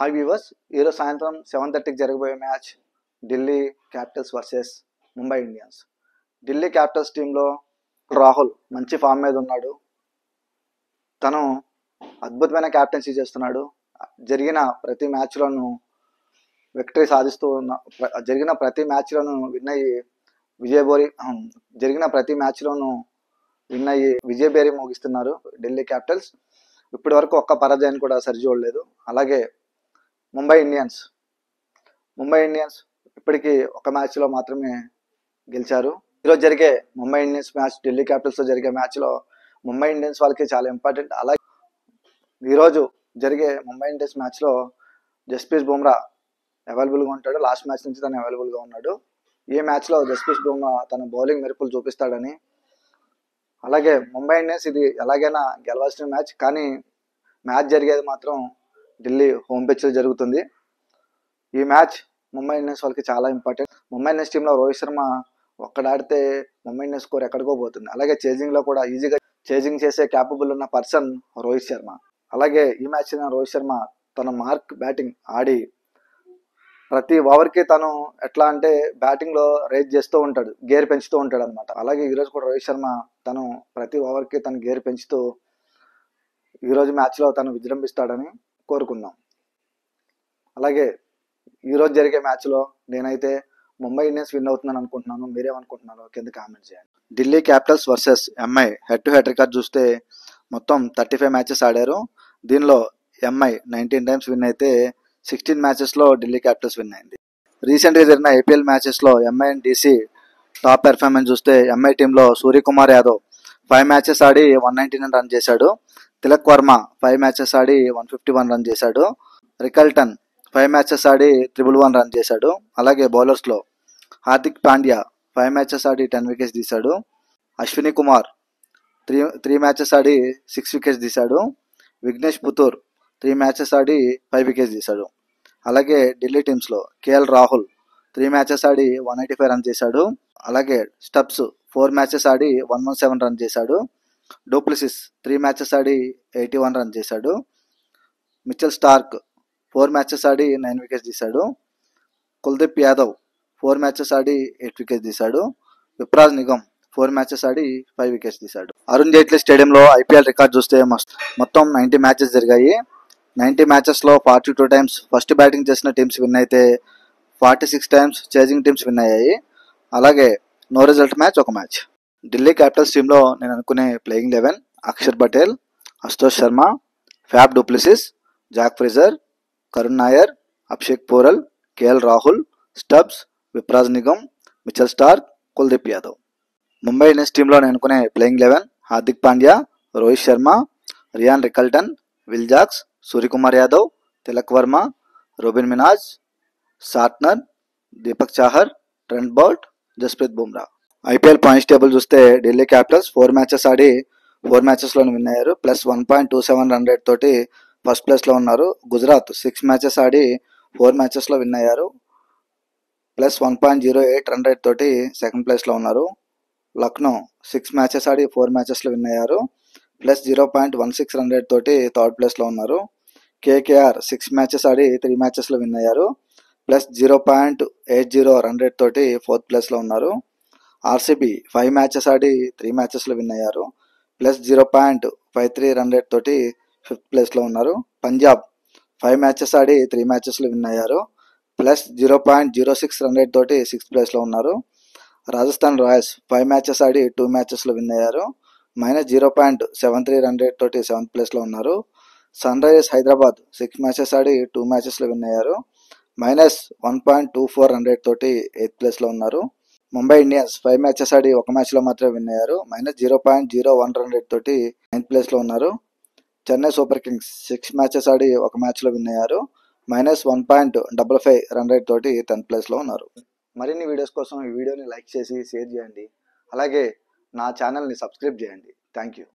Hi viewers, ఈరోజు సాయంత్రం 7:30కి జరగబోయే match Delhi Capitals versus Mumbai Indians. Delhi Capitals టీంలో రాహుల్ మంచి ఫామ్ మీద ఉన్నాడు. తను అద్భుతమైన క్యాప్టెన్సీ చేస్తున్నాడు. జరిగిన ప్రతి మ్యాచ్లోనూ విక్టరీ సాధిస్తూ జరిగిన ప్రతి మ్యాచ్లోనూ విన్ అయ్యి విజయబేరి మోగిస్తున్నారు ఢిల్లీ క్యాపిటల్స్. ఇప్పటి వరకు ఒక్క పరాజయాన్ని కూడా సరిచూడలేదు. అలాగే ముంబై ఇండియన్స్ ఇప్పటికీ ఒక మ్యాచ్లో మాత్రమే గెలిచారు. ఈరోజు జరిగే ముంబై ఇండియన్స్ మ్యాచ్ ఢిల్లీ క్యాపిటల్స్తో జరిగే మ్యాచ్లో ముంబై ఇండియన్స్ వాళ్ళకి చాలా ఇంపార్టెంట్. అలాగే ఈరోజు జరిగే ముంబై ఇండియన్స్ మ్యాచ్లో జస్ప్రీత్ బుమ్రా అవైలబుల్గా ఉంటాడు. లాస్ట్ మ్యాచ్ నుంచి తను అవైలబుల్గా ఉన్నాడు. ఈ మ్యాచ్లో జస్ప్రీత్ బుమ్రా తన బౌలింగ్ మెరుపులు చూపిస్తాడని, అలాగే ముంబై ఇండియన్స్ ఇది ఎలాగైనా గెలవాల్సిన మ్యాచ్, కానీ మ్యాచ్ జరిగేది మాత్రం ఢిల్లీ హోమ్ పిచ్లో జరుగుతుంది. ఈ మ్యాచ్ ముంబై ఇండియన్స్ వాళ్ళకి చాలా ఇంపార్టెంట్. ముంబై ఇండియన్స్ టీంలో రోహిత్ శర్మ ఒక్కడాడితే ముంబై ఇండియన్స్ స్కోర్ ఎక్కడికో పోతుంది. అలాగే చేజింగ్లో కూడా ఈజీగా చేజింగ్ చేసే క్యాపబుల్ ఉన్న పర్సన్ రోహిత్ శర్మ. అలాగే ఈ మ్యాచ్ రోహిత్ శర్మ తన మార్క్ బ్యాటింగ్ ఆడి ప్రతి ఓవర్కి తను ఎట్లా అంటే బ్యాటింగ్లో రేజ్ చేస్తూ ఉంటాడు, గేర్ పెంచుతూ ఉంటాడు అనమాట. అలాగే ఈరోజు కూడా రోహిత్ శర్మ తను ప్రతి ఓవర్కి తను గేర్ పెంచుతూ ఈరోజు మ్యాచ్లో తను విజృంభిస్తాడని కోరుకుందాం. అలాగే ఈరోజు జరిగే మ్యాచ్లో నేనైతే ముంబై ఇండియన్స్ విన్ అవుతుందని అనుకుంటున్నాను. మీరేమనుకుంటున్నారో కింద కామెంట్ చేయండి. Delhi Capitals versus MI head to head record చూస్తే మొత్తం 35 మ్యాచెస్ ఆడారు. దీనిలో ఎంఐ 19 టైమ్స్ విన్ అయితే 16 మ్యాచెస్లో ఢిల్లీ క్యాపిటల్స్ విన్ అయింది. రీసెంట్గా జరిగిన ఐపీఎల్ మ్యాచెస్లో MI and DC top performance చూస్తే ఎంఐ టీంలో సూర్యకుమార్ యాదవ్ 5 మ్యాచెస్ ఆడి 199 రన్ చేశాడు. తిలక్ వర్మ 5 మ్యాచెస్ ఆడి 151 రన్ చేశాడు. రికల్టన్ 5 మ్యాచెస్ ఆడి 111 రన్ చేశాడు. అలాగే బౌలర్స్లో హార్దిక్ పాండ్యా 5 మ్యాచెస్ ఆడి 10 వికెట్స్ తీశాడు. అశ్విని కుమార్ 3 మ్యాచెస్ ఆడి 6 వికెట్స్ తీశాడు. విఘ్నేష్ పుతూర్ 3 మ్యాచెస్ ఆడి 5 వికెట్స్ తీశాడు. అలాగే ఢిల్లీ టీమ్స్లో కేఎల్ రాహుల్ 3 మ్యాచెస్ ఆడి 185 రన్ చేశాడు. అలాగే స్టబ్స్ 4 మ్యాచెస్ ఆడి 117 రన్ చేశాడు. డూప్లిసిస్ 3 మ్యాచెస్ ఆడి 81 రన్ చేశాడు. మిచెల్ స్టార్క్ 4 మ్యాచెస్ ఆడి 9 వికెట్స్ తీశాడు. కుల్దీప్ యాదవ్ 4 మ్యాచెస్ ఆడి 8 వికెట్స్ తీశాడు. విప్రాజ్ నిగమ్ 4 మ్యాచెస్ ఆడి 5 వికెట్స్ తీశాడు. అరుణ్ జైట్లీ స్టేడియంలో ఐపీఎల్ రికార్డ్ చూస్తే మొత్తం 90 మ్యాచెస్ జరిగాయి. 90 మ్యాచెస్లో 42 టైమ్స్ ఫస్ట్ బ్యాటింగ్ చేసిన టీమ్స్ విన్ అయితే 46 టైమ్స్ చేజింగ్ టీమ్స్ విన్ అయ్యాయి. అలాగే నో రిజల్ట్ మ్యాచ్ ఒక మ్యాచ్. ఢిల్లీ క్యాపిటల్స్ టీంలో నేను అనుకునే playing 11: Akshar Patel, Ashutosh Sharma, Faf du Plessis, Jake Fraser, Karun Nair, Abishek Porel, KL Rahul, Stubbs, Vipraj Nigam, Mitchell Starc, Kuldeep Yadav. Mumbai Indians టీంలో నేను అనుకునే playing 11: Hardik Pandya, Rohit Sharma, Ryan Rickelton, Will Jacks, Suryakumar Yadav, Tilak Varma, Rubin Minaj, Santner, Deepak Chahar, Trent Boult, Jasprit Bumrah. IPL points table చూస్తే ఢిల్లీ క్యాపిటల్స్ 4 మ్యాచెస్ ఆడి 4 మ్యాచెస్లోనే విన్ అయ్యారు. ప్లస్ 1.27 రన్ రేట్ తోటి ఫస్ట్ ప్లేస్లో ఉన్నారు. గుజరాత్ 6 మ్యాచెస్ ఆడి 4 మ్యాచెస్లో విన్ అయ్యారు. Plus 1.08 run rate తోటి సెకండ్ ప్లేస్లో ఉన్నారు. లక్నో 6 మ్యాచెస్ ఆడి 4 మ్యాచెస్లో విన్ అయ్యారు. ప్లస్ 0.16 రన్ రేట్ తోటి థర్డ్ ప్లేస్లో ఉన్నారు. కేకేఆర్ 6 మ్యాచెస్ ఆడి 3 మ్యాచెస్లో విన్ అయ్యారు. ప్లస్ 0.80 రన్ రేట్ తోటి ఫోర్త్ ప్లేస్లో ఉన్నారు. ఆర్సీబీ 5 మ్యాచెస్ ఆడి 3 మ్యాచెస్లో విన్ అయ్యారు. ప్లస్ 0.53 రన్ రేట్ తోటి ఫిఫ్త్ ప్లేస్లో ఉన్నారు. పంజాబ్ 5 మ్యాచెస్ ఆడి 3 మ్యాచెస్లో విన్ అయ్యారు. ప్లస్ 0.06 రన్ రేట్ తోటి సిక్స్త్ ప్లేస్లో ఉన్నారు. రాజస్థాన్ రాయల్స్ 5 మ్యాచెస్ ఆడి 2 మ్యాచెస్లో విన్ అయ్యారు. మైనస్ 0.73 రన్ రేట్ తోటి సెవెంత్ ప్లేస్లో ఉన్నారు. సన్ రైజర్స్ హైదరాబాద్ 6 మ్యాచెస్ ఆడి 2 మ్యాచెస్లో విన్ అయ్యారు. మైనస్ 1.24 రన్ రేట్ తోటి ఎయిత్ ప్లేస్లో ఉన్నారు. ముంబై ఇండియన్స్ 5 మ్యాచెస్ ఆడి 1 మ్యాచ్లో మాత్రమే విన్ అయ్యారు. మైనస్ 0.01 రన్ రేట్ తోటి 9th ప్లేస్లో ఉన్నారు. చెన్నై సూపర్ కింగ్స్ 6 మ్యాచెస్ ఆడి 1 మ్యాచ్లో విన్ అయ్యారు. మైనస్ 1.55 రన్ రేట్ తోటి 10th ప్లేస్లో ఉన్నారు. మరిన్ని వీడియోస్ కోసం ఈ వీడియోని లైక్ చేసి షేర్ చేయండి. అలాగే నా ఛానల్ని సబ్స్క్రైబ్ చేయండి. Thank you.